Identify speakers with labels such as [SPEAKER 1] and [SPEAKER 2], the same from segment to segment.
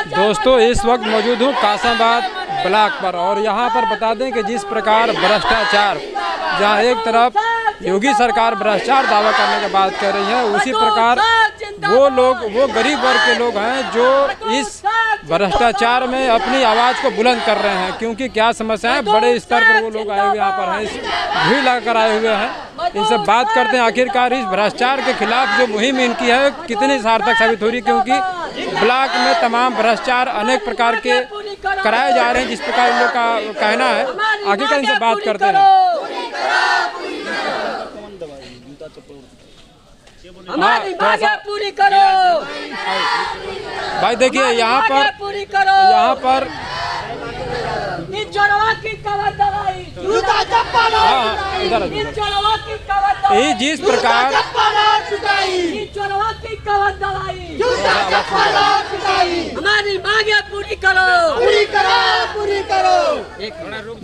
[SPEAKER 1] दोस्तों इस वक्त मौजूद हूँ कासमाबाद ब्लॉक पर और यहाँ पर बता दें कि जिस प्रकार भ्रष्टाचार, जहाँ एक तरफ योगी सरकार भ्रष्टाचार दावा करने की बात कर रही है, उसी प्रकार वो गरीब वर्ग के लोग हैं जो इस भ्रष्टाचार में अपनी आवाज़ को बुलंद कर रहे हैं। क्योंकि क्या समस्या है, बड़े स्तर पर वो लोग आए हुए यहाँ पर हैं, भीड़ लगाकर आए हुए हैं। इनसे बात करते हैं आखिरकार इस भ्रष्टाचार के खिलाफ जो मुहिम इनकी है कितनी सार्थक साबित हो रही है, क्योंकि ब्लॉक में तमाम भ्रष्टाचार अनेक प्रकार के कराए जा रहे हैं, जिस प्रकार इन लोग का कहना है। आखिरकार इनसे बात करते हैं।
[SPEAKER 2] हमारी मांगे पूरी करो
[SPEAKER 1] भाई। देखिए यहाँ पर
[SPEAKER 2] इन चोरवा की कवर दवाई, जूता चप्पल इन चोरवा की कवर दवाई,
[SPEAKER 1] जिस प्रकार
[SPEAKER 2] इन चोरवा की कवर दवाई, जूता चप्पल हमारी मांगे पूरी करो, पूरी करो, पूरी करो।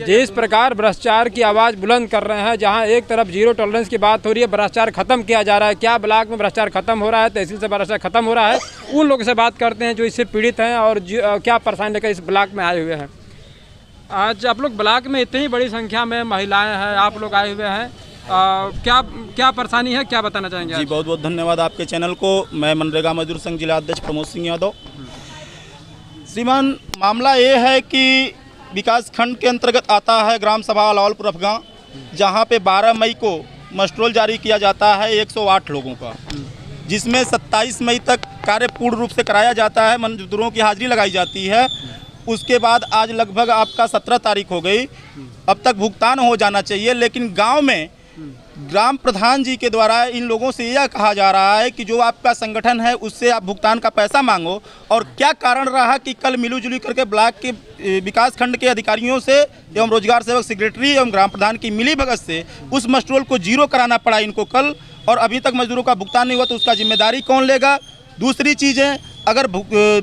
[SPEAKER 1] जिस प्रकार भ्रष्टाचार की आवाज़ बुलंद कर रहे हैं, जहां एक तरफ जीरो टॉलरेंस की बात हो रही है, भ्रष्टाचार खत्म किया जा रहा है। क्या ब्लॉक में भ्रष्टाचार खत्म हो रहा है, तहसील से भ्रष्टाचार खत्म हो रहा है? उन लोगों से बात करते हैं जो इससे पीड़ित हैं और क्या परेशानी लेकर इस ब्लॉक में आए हुए हैं। आज आप लोग ब्लॉक में इतनी बड़ी संख्या में महिलाएं हैं, आप लोग आए हुए हैं, क्या परेशानी है, क्या बताना चाहेंगे?
[SPEAKER 3] जी बहुत बहुत धन्यवाद आपके चैनल को। मैं मनरेगा मजदूर संघ जिला अध्यक्ष प्रमोद सिंह यादव। श्रीमान, मामला ये है कि विकास खंड के अंतर्गत आता है ग्राम सभा लाहौलपुर अफगां, जहाँ पे 12 मई को मस्ट्रोल जारी किया जाता है 108 लोगों का, जिसमें 27 मई तक कार्य पूर्ण रूप से कराया जाता है, मजदूरों की हाजिरी लगाई जाती है। उसके बाद आज लगभग आपका 17 तारीख हो गई, अब तक भुगतान हो जाना चाहिए, लेकिन गांव में ग्राम प्रधान जी के द्वारा इन लोगों से यह कहा जा रहा है कि जो आपका संगठन है उससे आप भुगतान का पैसा मांगो। और क्या कारण रहा कि कल मिलूजुली करके ब्लॉक के विकास खंड के अधिकारियों से एवं रोजगार सेवक सेक्रेटरी एवं ग्राम प्रधान की मिली भगत से उस मस्ट्रोल को जीरो कराना पड़ा इनको कल, और अभी तक मजदूरों का भुगतान नहीं हुआ, तो उसका जिम्मेदारी कौन लेगा? दूसरी चीज़ें, अगर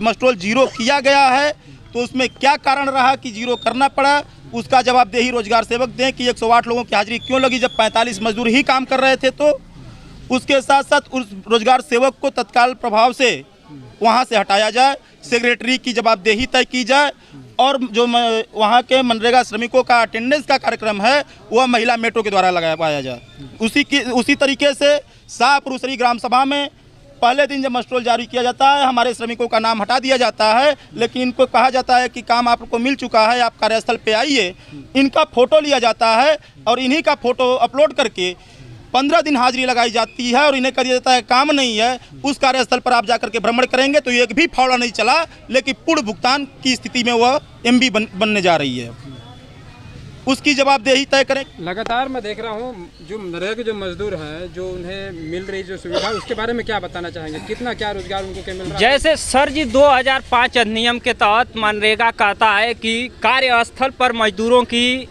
[SPEAKER 3] मस्ट्रोल जीरो किया गया है तो उसमें क्या कारण रहा कि जीरो करना पड़ा, उसका जवाबदेही रोजगार सेवक दें कि 108 लोगों की हाजिरी क्यों लगी जब 45 मजदूर ही काम कर रहे थे। तो उसके साथ साथ उस रोजगार सेवक को तत्काल प्रभाव से वहां से हटाया जाए, सेक्रेटरी की जवाबदेही तय की जाए, और जो वहां के मनरेगा श्रमिकों का अटेंडेंस का कार्यक्रम है वह महिला मेट्रो के द्वारा लगाया जाए। उसी तरीके से शाहपुरुषरी ग्राम सभा में पहले दिन जब मस्ट्रोल जारी किया जाता है हमारे श्रमिकों का नाम हटा दिया जाता है, लेकिन इनको कहा जाता है कि काम आपको मिल चुका है, आप कार्यस्थल पे आइए। इनका फोटो लिया जाता है और इन्हीं का फोटो अपलोड करके 15 दिन हाजिरी लगाई जाती है और इन्हें कहा जाता है काम नहीं है, उस कार्यस्थल पर आप जाकर के भ्रमण करेंगे तो एक भी फावड़ा नहीं चला, लेकिन पूर्ण भुगतान की स्थिति में वह MB बनने जा रही है, उसकी जवाबदेही तय करें।
[SPEAKER 1] लगातार मैं देख रहा हूँ जो मनरेगा के जो मजदूर हैं, जो उन्हें मिल रही जो सुविधा, उसके बारे में क्या बताना चाहेंगे? कितना क्या रोजगार उनको क्या मिल रहा है?
[SPEAKER 4] जैसे सर जी 2005 अधिनियम के तहत मनरेगा कहता है कि कार्यस्थल पर मजदूरों की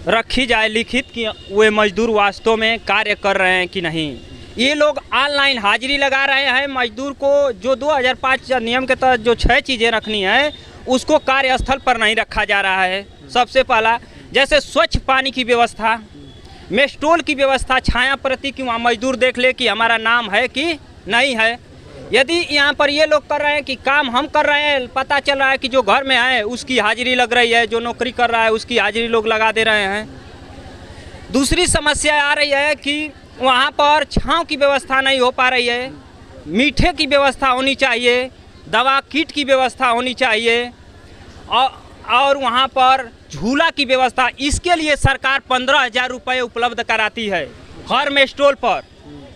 [SPEAKER 4] रखी जाए लिखित कि वे मजदूर वास्तव में कार्य कर रहे हैं कि नहीं। ये लोग ऑनलाइन हाजिरी लगा रहे हैं। मजदूर को जो 2005 अधिनियम के तहत जो 6 चीज़ें रखनी है उसको कार्यस्थल पर नहीं रखा जा रहा है। सबसे पहला, जैसे स्वच्छ पानी की व्यवस्था, मेस्ट्रोल की व्यवस्था, छाया प्रति कि वहाँ मजदूर देख ले कि हमारा नाम है कि नहीं है। यदि यहाँ पर ये लोग कर रहे हैं कि काम हम कर रहे हैं, पता चल रहा है कि जो घर में है उसकी हाजिरी लग रही है, जो नौकरी कर रहा है उसकी हाजिरी लोग लगा दे रहे हैं। दूसरी समस्या आ रही है कि वहाँ पर छाँव की व्यवस्था नहीं हो पा रही है, मीठे की व्यवस्था होनी चाहिए, दवा किट की व्यवस्था होनी चाहिए, और वहाँ पर झूला की व्यवस्था। इसके लिए सरकार 15,000 रुपये उपलब्ध कराती है हर मेस्ट्रोल पर।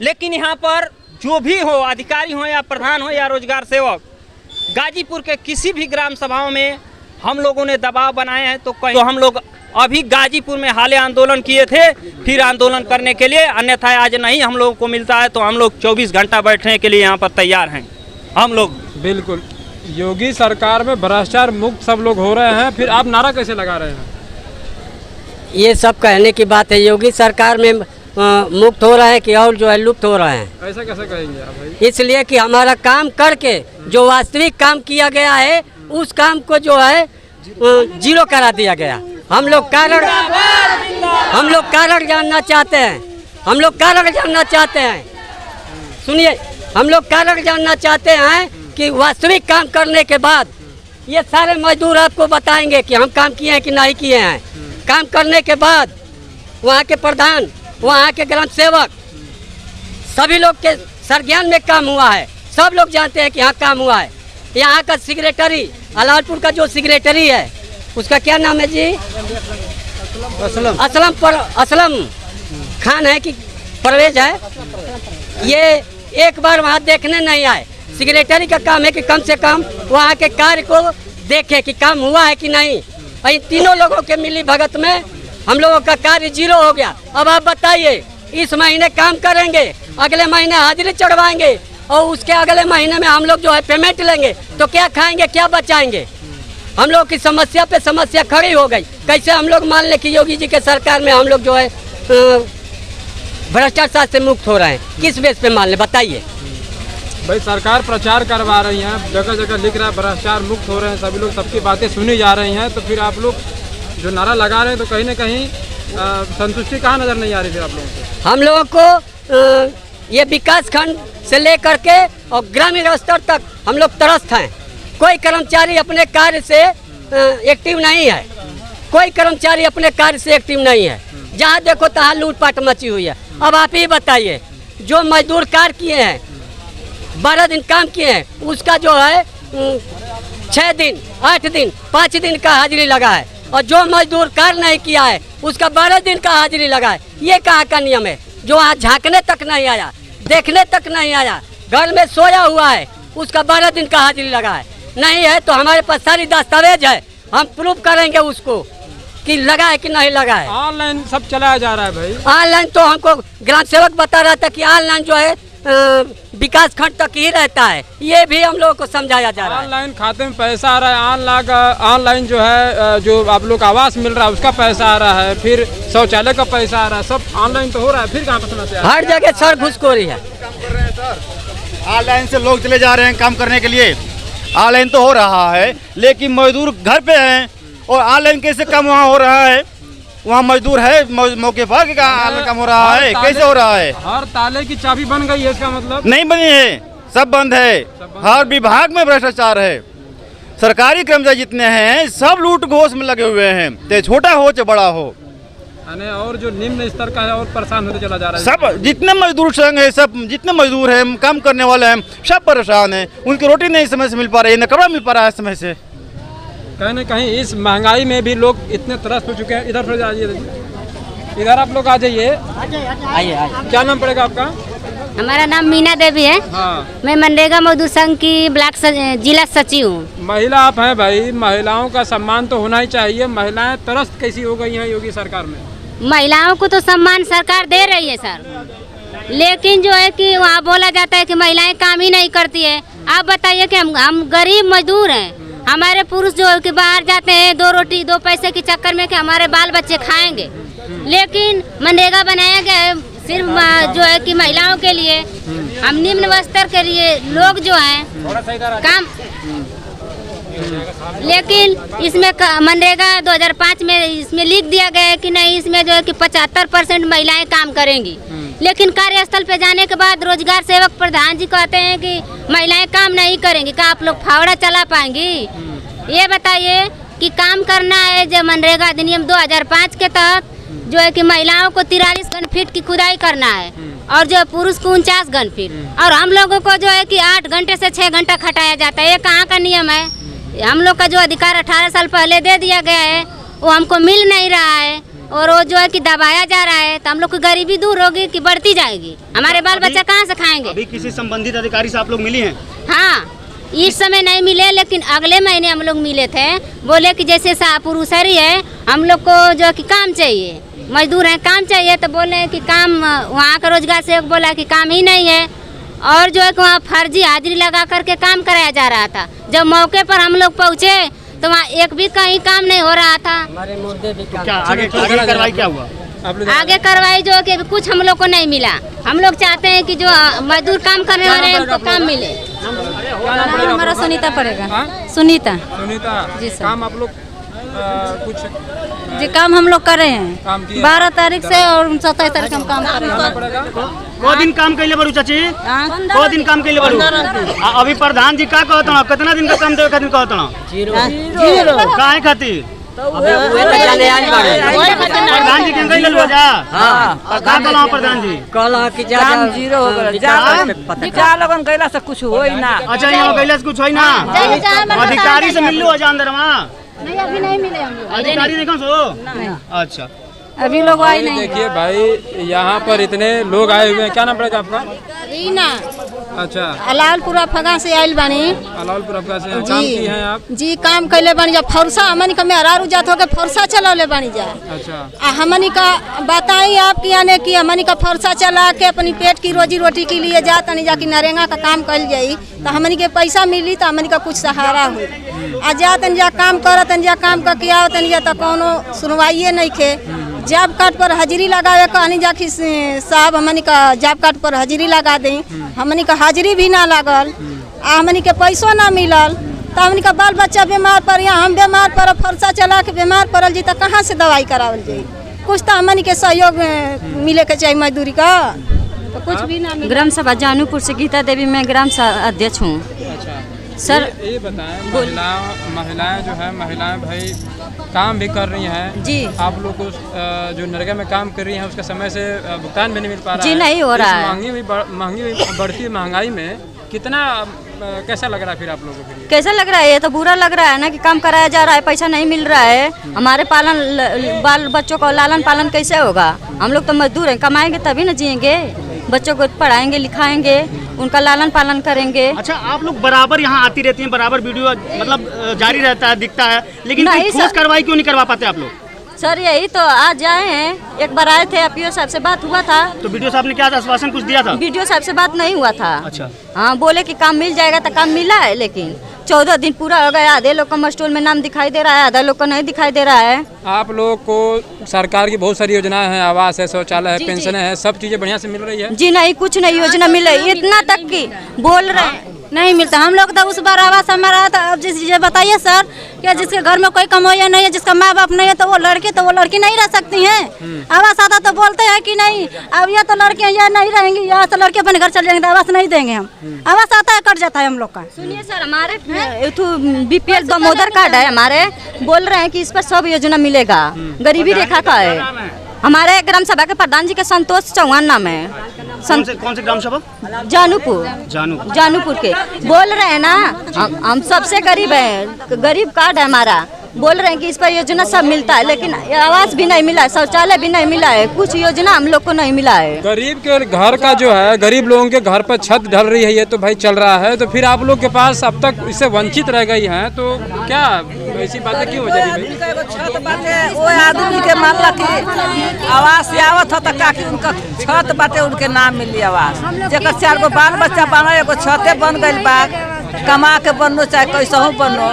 [SPEAKER 4] लेकिन यहाँ पर जो भी हो, अधिकारी हो या प्रधान हो या रोजगार सेवक, गाजीपुर के किसी भी ग्राम सभाओं में हम लोगों ने दबाव बनाए हैं। तो हम लोग अभी गाजीपुर में हाल आंदोलन किए थे, फिर आंदोलन करने के लिए, अन्यथा आज नहीं हम लोगों को मिलता है तो हम लोग 24 घंटा बैठने के लिए यहाँ पर तैयार हैं हम लोग।
[SPEAKER 1] बिल्कुल, योगी सरकार में भ्रष्टाचार मुक्त सब लोग हो रहे हैं, फिर आप नारा कैसे लगा रहे हैं?
[SPEAKER 5] ये सब कहने की बात है, योगी सरकार में मुक्त हो रहे हैं कि और जो है लुप्त हो रहे हैं।
[SPEAKER 1] ऐसा कैसे कहेंगे आप भाई?
[SPEAKER 5] इसलिए कि हमारा काम करके जो वास्तविक काम किया गया है उस काम को जो है जीरो करा दिया गया। हम लोग कारण जानना चाहते हैं, हम लोग कारण जानना चाहते हैं। सुनिए, हम लोग कारण जानना चाहते हैं कि वास्तविक काम करने के बाद ये सारे मजदूर आपको बताएंगे कि हम काम किए हैं कि नहीं किए हैं। काम करने के बाद वहाँ के प्रधान, वहाँ के ग्राम सेवक, सभी लोग के सरज्ञान में काम हुआ है। सब लोग जानते हैं कि यहाँ काम हुआ है। यहाँ का सेक्रेटरी, अलालपुर का जो सेक्रेटरी है, उसका क्या नाम है जी? असलम खान है कि परवेज है। ये एक बार वहाँ देखने नहीं आए। सेक्रेटरी का काम है कि कम से कम वहाँ के कार्य को देखे कि काम हुआ है कि नहीं। इन तीनों लोगों के मिली भगत में हम लोगों का कार्य 0 हो गया। अब आप बताइए, इस महीने काम करेंगे, अगले महीने हाजिरी चढ़वाएंगे और उसके अगले महीने में हम लोग जो है पेमेंट लेंगे, तो क्या खाएंगे, क्या बचाएंगे? हम लोग की समस्या पे समस्या खड़ी हो गई। कैसे हम लोग मान लें कि योगी जी के सरकार में हम लोग जो है भ्रष्टाचार से मुक्त हो रहे हैं? किस बेस पे मान लें, बताइए।
[SPEAKER 1] भाई सरकार प्रचार करवा रही है, जगह जगह लिख रहा है भ्रष्टाचार मुक्त हो रहे हैं, सभी लोग सबकी बातें सुनी जा रही हैं, तो फिर आप लोग जो नारा लगा रहे हैं तो कहीं ना कहीं संतुष्टि कहाँ नज़र नहीं आ रही फिर आप लोगों को? हम लोगों
[SPEAKER 5] को ये विकास खंड से लेकर के और ग्रामीण स्तर तक हम लोग त्रस्त हैं। कोई कर्मचारी अपने कार्य से एक्टिव नहीं है। कोई कर्मचारी अपने कार्य से एक्टिव नहीं है। जहाँ देखो तहाँ लूटपाट मची हुई है। अब आप ही बताइए, जो मजदूर कार्य किए हैं, 12 दिन काम किए हैं, उसका जो है 6 दिन, 8 दिन, 5 दिन का हाजिरी लगा है। और जो मजदूर कार्य नहीं किया है, उसका 12 दिन का हाजिरी लगा है। ये कहाँ का नियम है? जो आज झांकने तक नहीं आया, देखने तक नहीं आया, घर में सोया हुआ है, उसका 12 दिन का हाजिरी लगा है। नहीं है तो हमारे पास सारी दस्तावेज है, हम प्रूफ करेंगे उसको कि लगा है कि नहीं लगा है।
[SPEAKER 1] ऑनलाइन सब चलाया जा रहा है भाई।
[SPEAKER 5] ऑनलाइन तो हमको ग्राम सेवक बता रहा था कि ऑनलाइन जो है विकास खंड तक ही रहता है। ये भी हम लोगों को समझाया जा रहा है।
[SPEAKER 1] ऑनलाइन खाते में पैसा आ रहा है, ऑनलाइन जो है जो आप लोग आवास मिल रहा है उसका पैसा आ रहा है, फिर शौचालय का पैसा आ रहा है, सब ऑनलाइन तो हो रहा है। फिर कहाँ पर समस्या?
[SPEAKER 5] हर जगह सर घुसखोरी है।
[SPEAKER 3] ऑनलाइन से लोग चले जा रहे हैं काम करने के लिए, ऑनलाइन तो हो रहा है, लेकिन मजदूर घर पे हैं और ऑनलाइन कैसे काम वहाँ हो रहा है? वहाँ मजदूर है मौके पर कि ऑनलाइन काम हो रहा है? कैसे हो रहा है?
[SPEAKER 1] हर ताले की चाबी बन गई है, इसका मतलब
[SPEAKER 3] नहीं बनी है, सब बंद है। हर विभाग में भ्रष्टाचार है। सरकारी कर्मचारी जितने हैं सब लूट घोष में लगे हुए हैं, चाहे छोटा हो चाहे बड़ा हो।
[SPEAKER 1] और जो निम्न स्तर का है और परेशान होते चला जा रहा है।
[SPEAKER 3] सब जितने मजदूर संघ है, सब जितने मजदूर हैं, काम करने वाले हैं, सब परेशान हैं। उनकी रोटी नहीं समय से मिल पा रही है, न कपड़ा मिल पा रहा है समय से।
[SPEAKER 1] कहीं ना कहीं इस महंगाई में भी लोग इतने त्रस्त हो चुके हैं। इधर फिर जाइए, इधर आप लोग आ जाइए।
[SPEAKER 5] आइए।
[SPEAKER 1] क्या नाम पड़ेगा आपका?
[SPEAKER 6] हमारा नाम मीना देवी है।
[SPEAKER 1] हाँ।
[SPEAKER 6] मैं मनरेगा मजदूर संघ की ब्लॉक जिला सचिव हूँ।
[SPEAKER 1] महिला आप हैं भाई, महिलाओं का सम्मान तो होना ही चाहिए। महिलाएं त्रस्त कैसी हो गई हैं योगी सरकार में?
[SPEAKER 6] महिलाओं को तो सम्मान सरकार दे रही है सर, लेकिन जो है कि वहाँ बोला जाता है कि महिलाएं काम ही नहीं करती है। आप बताइए कि हम गरीब मजदूर हैं, हमारे पुरुष जो है कि बाहर जाते हैं 2 रोटी 2 पैसे के चक्कर में कि हमारे बाल बच्चे खाएंगे, लेकिन मनरेगा बनाया गया है सिर्फ जो है कि महिलाओं के लिए। हम निम्न स्तर के लिए लोग जो हैं काम, लेकिन इसमें मनरेगा 2005 में इसमें लिख दिया गया है कि नहीं, इसमें जो है कि 75% महिलाएं काम करेंगी। लेकिन कार्यस्थल पे जाने के बाद रोजगार सेवक प्रधान जी कहते हैं कि महिलाएं काम नहीं करेंगी। क्या आप लोग फावड़ा चला पाएंगी? ये बताइए कि काम करना है जो मनरेगा अधिनियम 2005 के तहत जो है कि महिलाओं को 43 घन फीट की खुदाई करना है और जो पुरुष को 49 घन फीट, और हम लोगों को जो है कि 8 घंटे से 6 घंटा खटाया जाता है। ये कहाँ का नियम है? हम लोग का जो अधिकार 18 साल पहले दे दिया गया है वो हमको मिल नहीं रहा है, और वो जो है कि दबाया जा रहा है, तो हम लोग की गरीबी दूर होगी कि बढ़ती जाएगी? हमारे बाल बच्चा कहाँ से खाएंगे?
[SPEAKER 3] अभी किसी संबंधित अधिकारी से आप लोग मिली हैं?
[SPEAKER 6] हाँ, इस समय नहीं मिले, लेकिन अगले महीने हम लोग मिले थे। बोले कि जैसे पुरुषरी है, हम लोग को जो कि काम चाहिए, मजदूर हैं काम चाहिए, तो बोले कि काम, वहाँ का रोजगार सेवक बोला कि काम ही नहीं है, और जो है कि वहाँ फर्जी हाजिरी लगा करके काम कराया जा रहा था। जब मौके पर हम लोग पहुँचे तो वहाँ एक भी कहीं काम नहीं हो रहा था।
[SPEAKER 5] हमारे मुर्दे भी
[SPEAKER 3] क्या आगे कार्रवाई क्या हुआ?
[SPEAKER 6] आगे कार्रवाई जो कि कुछ हम लोग को नहीं मिला। हम लोग चाहते हैं कि जो मजदूर काम करने वाले हैं उनको काम मिले।
[SPEAKER 7] हमारा सुनीता पड़ेगा।
[SPEAKER 1] हाँ?
[SPEAKER 7] सुनीता
[SPEAKER 1] सुनीता
[SPEAKER 7] जी सर।
[SPEAKER 1] काम आप लोग कुछ
[SPEAKER 7] जी काम हम लोग कर रहे हैं
[SPEAKER 1] काम किया?
[SPEAKER 7] 12 तारीख से और 27 तारीख हम काम कर रहे
[SPEAKER 1] करना
[SPEAKER 7] हैं।
[SPEAKER 1] पड़ेगा।
[SPEAKER 3] को दिन काम कैले बड़ू चाची, को दिन काम कैले बड़ू? अभी प्रधान जी का कहत ना कितना दिन का काम देवे खातिर कहत ना?
[SPEAKER 7] जीरो
[SPEAKER 3] काहे खातिर? प्रधान जी के कैले लो जा। हां का कहला प्रधान जी?
[SPEAKER 5] कहला कि
[SPEAKER 8] काम जीरो हो गल जा लगन कैला से कुछ होई ना।
[SPEAKER 3] अच्छा यहाँ कैला से कुछ होई ना? अधिकारी से मिल लो जा अंदर वहां?
[SPEAKER 7] नहीं अभी नहीं मिले हम लोग,
[SPEAKER 3] अधिकारी देखो सो। अच्छा
[SPEAKER 7] अभी लोग आए नहीं।
[SPEAKER 1] देखिए भाई यहाँ पर इतने लोग आए हुए हैं, क्या नाम पड़ेगा आपका?
[SPEAKER 7] रीना
[SPEAKER 1] अच्छा,
[SPEAKER 7] अलालपुरा फगा से आयल बानी
[SPEAKER 1] अलाउलपुर आपका से हैं। काम की हैं आप?
[SPEAKER 7] जी काम कैले बानी जा फरसा हमनी का मेहरारू जात हो के फरसा चलौले बानी जा।
[SPEAKER 1] अच्छा,
[SPEAKER 7] आ हमनी का बताई आपकी यानी कि हमनी का फरसा चला के अपनी पेट की रोजी रोटी के लिए जा तनी जाके नरेगा का काम कल जाई तो हमनी के पैसा मिली तो हमनी का कुछ सहारा हुई। आ जा तनी जा काम कर तनी जा काम का किया तनी जा तो कोनो सुनवाइए नहीं खे। जॉब कार्ड पर हाजिरी लगावे कहनी जा कि साहब हमनी का जॉब कार्ड पर हाजिरी लगा दी, हमनी का हाजिरी भी ना लागल आ हमनी के पैसों ना मिलल तो हमनी का बाल बच्चा बीमार पड़ या हम बीमार पड़ फरसा चला के बीमार पड़ल जी तो कहाँ से दवाई करावल जाई? कुछ तो हमनी के सहयोग मिले के चाहिए मजदूरी का, तो कुछ भी ना मिले।
[SPEAKER 9] ग्राम सभा जानूपुर से गीता देवी, मैं ग्राम अध्यक्ष हूँ।
[SPEAKER 1] अच्छा
[SPEAKER 9] सर
[SPEAKER 1] ये बताएं, महिलाएं जो है महिलाएं भाई काम भी कर रही हैं
[SPEAKER 9] जी।
[SPEAKER 1] आप लोग को जो नरेगा में काम कर रही हैं उसका समय से भुगतान भी नहीं मिल पा रहा
[SPEAKER 9] जी
[SPEAKER 1] है।
[SPEAKER 9] नहीं हो रहा है।
[SPEAKER 1] महंगी बढ़ती महंगाई में कितना कैसा लग रहा है फिर आप लोगों के लिए?
[SPEAKER 9] कैसा लग रहा है? ये तो बुरा लग रहा है ना कि काम कराया जा रहा है, पैसा नहीं मिल रहा है। हमारे बाल बच्चों को लालन पालन कैसे होगा? हम लोग तो मजदूर हैं, कमाएंगे तभी ना जिएंगे। बच्चों को पढ़ाएंगे लिखाएंगे, उनका लालन पालन करेंगे।
[SPEAKER 3] अच्छा आप लोग बराबर यहाँ आती रहती हैं, बराबर वीडियो मतलब जारी रहता है, दिखता है, लेकिन
[SPEAKER 9] नहीं
[SPEAKER 3] ठोस कार्रवाई क्यों नहीं करवा पाते आप लोग?
[SPEAKER 9] सर यही तो आज जाए हैं, एक बार आए थे, अपीओ साहब से बात हुआ था।
[SPEAKER 3] तो वीडियो साहब ने क्या आश्वासन कुछ दिया था?
[SPEAKER 9] वीडियो साहब से बात नहीं हुआ था।
[SPEAKER 3] अच्छा
[SPEAKER 9] हाँ बोले कि काम मिल जाएगा तो काम मिला है, लेकिन 14 दिन पूरा हो गया। आधे लोग का मस्टोल में नाम दिखाई दे रहा है, आधा लोग को नहीं दिखाई दे रहा है।
[SPEAKER 1] आप लोगों को सरकार की बहुत सारी योजनाएं हैं, आवास है, शौचालय है, पेंशन है, सब चीजें बढ़िया से मिल रही है?
[SPEAKER 9] जी नहीं, कुछ नहीं योजना मिले, इतना तक की बोल रहे हैं
[SPEAKER 7] नहीं मिलता। हम लोग तो उस बार आवास हमारा था। अब ये बताइए सर क्या जिसके घर में कोई कमाया नहीं है, जिसका माँ बाप नहीं है तो वो लड़की नहीं रह सकती हैं। आवास आता तो बोलते हैं कि नहीं, अब ये तो लड़कियां यहाँ नहीं रहेंगी, यहाँ तो लड़के अपने घर चले जाएंगे, आवास नहीं देंगे हम। आवास आता है कट जाता है हम लोग का।
[SPEAKER 9] सुनिए सर, हमारे बीपीएल दामोदर कार्ड है हमारे, बोल रहे हैं कि इस पर सब योजना मिलेगा। गरीबी रेखा का है। हमारे ग्राम सभा के प्रधान जी के संतोष चौहान नाम है।
[SPEAKER 3] कौन से ग्राम सभा?
[SPEAKER 9] जानूपुर के बोल रहे हैं ना, हम सबसे गरीब हैं, गरीब कार्ड है हमारा। बोल रहे हैं कि इस पर योजना सब मिलता है, लेकिन आवास भी नहीं मिला है, शौचालय भी नहीं मिला है, कुछ योजना हम लोग को नहीं मिला है।
[SPEAKER 1] गरीब के घर का जो है, गरीब लोगों के घर पर छत ढल रही है, ये तो भाई चल रहा है। तो फिर आप लोग के पास अब तक इससे वंचित रह गई हैं, तो क्या ऐसी बातें क्यों हो जाती है?
[SPEAKER 8] छत बाटे वो आदमी के मानला कि आवास आवत है तो काकी उनका छत बाटे उनके नाम मिली आवास। जेकर 4 गो बाल बच्चा बनो, एगो छते बन गइल बा, कमा के बनो चाहे कैसहू बनो,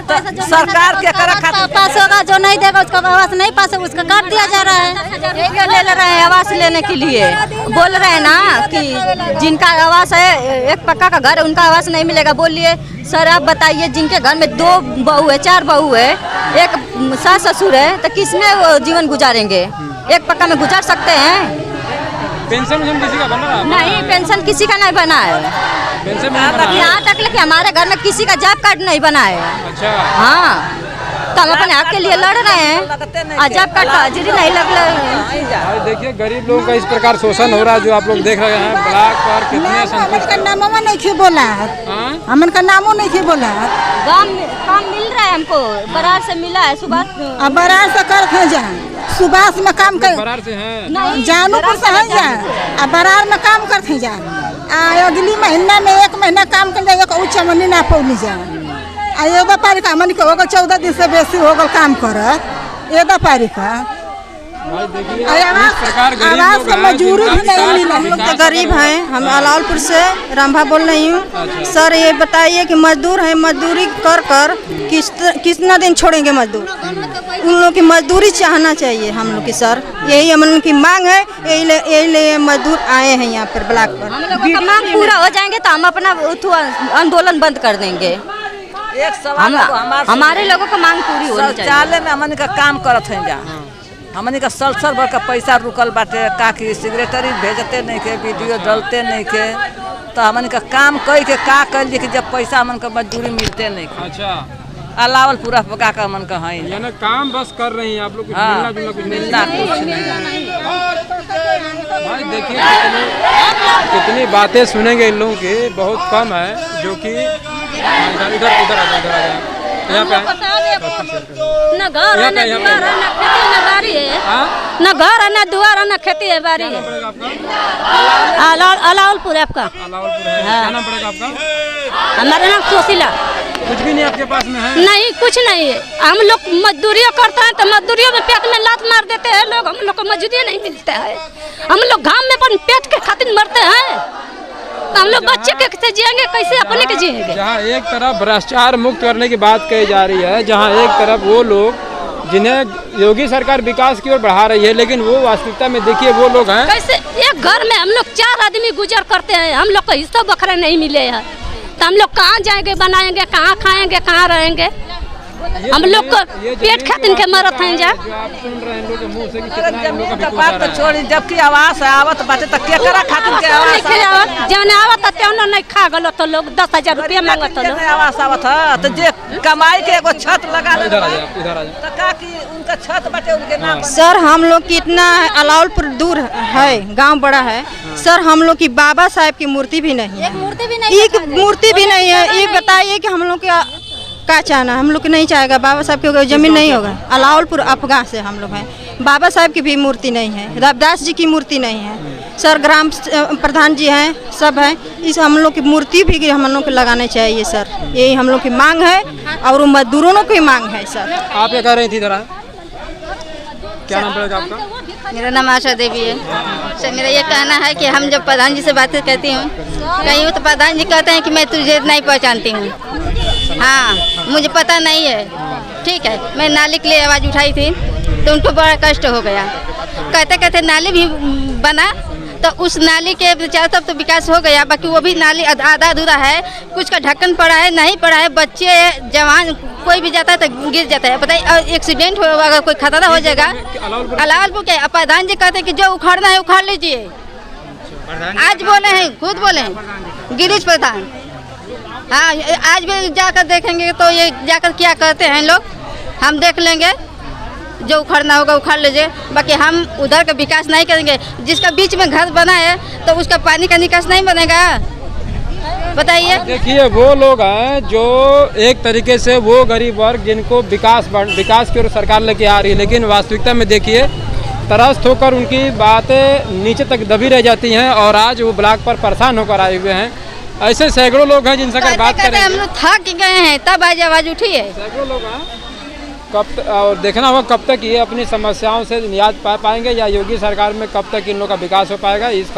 [SPEAKER 8] तो सरकार के करा खातिर
[SPEAKER 7] पास होगा, जो नहीं देगा उसका आवास नहीं पास है, उसका काट दिया जा रहा है।
[SPEAKER 9] ले रहे हैं आवास लेने के लिए, बोल रहे हैं ना कि जिनका आवास है, एक पक्का का घर है, उनका आवास नहीं मिलेगा। बोलिए सर आप बताइए, जिनके घर में 2 बहू है, 4 बहू है, एक सास ससुर है, तो किसमें वो जीवन गुजारेंगे? एक पक्का में गुजार सकते हैं?
[SPEAKER 1] पेंशन किसी का बना?
[SPEAKER 9] नहीं, पेंशन किसी का नहीं बना है।
[SPEAKER 1] पेंशन
[SPEAKER 9] यहाँ तक कि हमारे घर में किसी का जॉब कार्ड नहीं बना है।
[SPEAKER 1] अच्छा
[SPEAKER 9] हाँ, तो हम अपने हक के लिए लड़ रहे हैं, जॉब कार्ड का हाजिरी नहीं लग रही है।
[SPEAKER 1] देखिए गरीब लोगों का इस प्रकार शोषण हो रहा है, जो आप लोग देख रहे हैं। ब्लॉक पर कितने संतुष्ट
[SPEAKER 7] का नामों नहीं बोला है, हमन का नामों नहीं बोला है।
[SPEAKER 9] काम मिल रहा है हमको, बरार से मिला है। सुबह
[SPEAKER 7] बरार से कर जाए, सुभाष में काम कर,
[SPEAKER 1] बरार से हैं,
[SPEAKER 7] जानूपुर से है जा, बरार में काम करते जा। अगली महीना में 1 महीना काम कर जाए, उच्च मनी ना पौनी जा। ये व्यापारी का मन हो गल 14 दिन से बेसी हो गल काम कर, ये व्यापारी का
[SPEAKER 9] मजदूरी भी नहीं मिला। हम लोग तो गरीब हैं, हम अलाउलपुर से रंभा बोल रही हूँ। सर ये बताइए कि मजदूर हैं, मजदूरी कर कर कितना दिन छोड़ेंगे मजदूर? उन लोग की मजदूरी चाहना चाहिए हम लोग की सर, यही हम लोग की मांग है। यही ले मजदूर आए हैं यहाँ पर ब्लॉक पर। मांग पूरा हो जाएंगे तो हम अपना आंदोलन बंद कर देंगे।
[SPEAKER 8] एक सवाल
[SPEAKER 9] हमारे लोगों का मांग पूरी होनी चाहिए।
[SPEAKER 8] शौचालय में हमन का काम करत हैं जा, हमन का सलसर भर का पैसा रुकल बाटे, काकी सेक्रेटरी भेजते नहीं के, वीडियो डलते नहीं के, तो हमन का काम कई के का कर कि जब पैसा हमन का मजदूरी मिलते नहीं।
[SPEAKER 1] अच्छा,
[SPEAKER 8] अलावल पूरा पका का मन का है,
[SPEAKER 1] यानी काम बस कर रही हैं आप लोग, कुछ
[SPEAKER 8] हाँ,
[SPEAKER 1] मिलना कुछ
[SPEAKER 8] मिलना कुछ नहीं।
[SPEAKER 1] भाई देखिए कितनी बातें सुनेंगे इन लोगों की, बहुत कम है जो कि इधर इधर इधर आ जाए, यहाँ पे
[SPEAKER 9] न घर है, न दुआर है, न खेती है, न बारी है। न घर है, न दुआर है, न खेती है, बारी है। अलावलपुर आपका?
[SPEAKER 1] अलावलपुर है। क्या नाम पड़ेगा आपका?
[SPEAKER 9] हमारा नाम सुशीला।
[SPEAKER 1] कुछ भी नहीं आपके पास में है?
[SPEAKER 9] नहीं, कुछ नहीं है। हम लोग मजदूरियों करते हैं तो मजदूरियों में पेट में लात मार देते हैं लोग, हम लोग को मजदूरी नहीं मिलता है। हम लोग घाम में अपन पेट के खातिर मरते हैं, हम लोग बच्चे कैसे जिएंगे, कैसे अपने के जिएंगे?
[SPEAKER 1] जहाँ एक तरफ भ्रष्टाचार मुक्त करने की बात कही जा रही है, जहाँ एक तरफ वो लोग जिन्हें योगी सरकार विकास की ओर बढ़ा रही है, लेकिन वो वास्तविकता में देखिए वो लोग हैं
[SPEAKER 9] कैसे एक घर में हम लोग 4 आदमी गुजर करते हैं, हम लोग को हिस्सा बकरा नहीं मिले है, तो हम लोग कहाँ जाएंगे, बनाएंगे कहाँ, खाएंगे कहाँ, रहेंगे? हम लोग को पेट खातिर के मरत हैं जा।
[SPEAKER 1] आप सुन रहे हैं लोग के मुंह से कि कितना इन लोगों का
[SPEAKER 8] बात तो छोड़ी, जबकि आवास आवत बाटे तो केकरा खातिर के आवास
[SPEAKER 9] जाने आवत तेना नहीं खा गलो तो लोग 10,000 रुपया मांगत लोग।
[SPEAKER 8] आवास आवत है तो जे कमाई के एगो छत लगा ले,
[SPEAKER 1] इधर आ जाए, इधर आ जाए।
[SPEAKER 8] तो का कि उनका छत बाटे उनके नाम।
[SPEAKER 9] सर हम लोग कितना अलावलपुर दूर है, गांव बड़ा है सर, हम लोग की बाबा साहब की मूर्ति भी नहीं है, एक मूर्ति भी नहीं है। ये बताइए कि हम लोग क्या चाहना, हम लोग नहीं चाहेगा, बाबा साहब की जमीन नहीं होगा। अलावलपुर अफगां से हम लोग हैं, बाबा साहब की भी मूर्ति नहीं है, रविदास जी की मूर्ति नहीं है सर, ग्राम प्रधान जी हैं, सब हैं, इस हम लोग की मूर्ति भी हम लोग को लगाने चाहिए सर, यही हम लोग की मांग है और मजदूरों की मांग है सर।
[SPEAKER 1] आप क्या कह रही थी जरा? क्या नाम पड़ेगा आपका?
[SPEAKER 10] मेरा नाम आशा देवी है सर। मेरा ये कहना है कि हम जब प्रधान जी से बातें करती हूँ कहीं तो प्रधान जी कहते हैं कि मैं तुझे नहीं पहचानती हूँ। हाँ, मुझे पता नहीं है, ठीक है। मैं नाली के लिए आवाज़ उठाई थी तो उनको बड़ा कष्ट हो गया, कहते कहते नाली भी बना तो उस नाली के चारों तरफ तो विकास हो गया, बाकी वो भी नाली आधा अधूरा है, कुछ का ढक्कन पड़ा है, नहीं पड़ा है, बच्चे जवान कोई भी जाता है तो गिर जाता है, बताइए एक्सीडेंट हो, अगर कोई खतरा हो जाएगा। अलावलपुर के प्रधान जी कहते हैं कि जो उखाड़ना है उखाड़ लीजिए, आज बोले हैं, खुद बोले हैं गिरीश प्रधान। हाँ, आज भी जाकर देखेंगे तो ये जाकर क्या करते हैं लोग, हम देख लेंगे, जो उखड़ना होगा उखाड़ लीजिए, बाकी हम उधर का विकास नहीं करेंगे। जिसका बीच में घर बना है तो उसका पानी का निकास नहीं बनेगा, बताइए।
[SPEAKER 1] देखिए वो लोग हैं जो एक तरीके से वो गरीब वर्ग जिनको विकास की ओर सरकार लेके आ रही है, लेकिन वास्तविकता में देखिए त्रस्त होकर उनकी बातें नीचे तक दबी रह जाती हैं और आज वो ब्लॉक पर परेशान होकर आए हुए हैं। ऐसे सैकड़ों लोग हैं जिनसे अगर बात करें,
[SPEAKER 10] हम लोग थक गए हैं, तब आज आवाज़ उठी है।
[SPEAKER 1] सैकड़ों लोग हैं, कब और देखना होगा कब तक ये अपनी समस्याओं से निजात पा पाएंगे या योगी सरकार में कब तक इन लोगों का विकास हो पाएगा। इस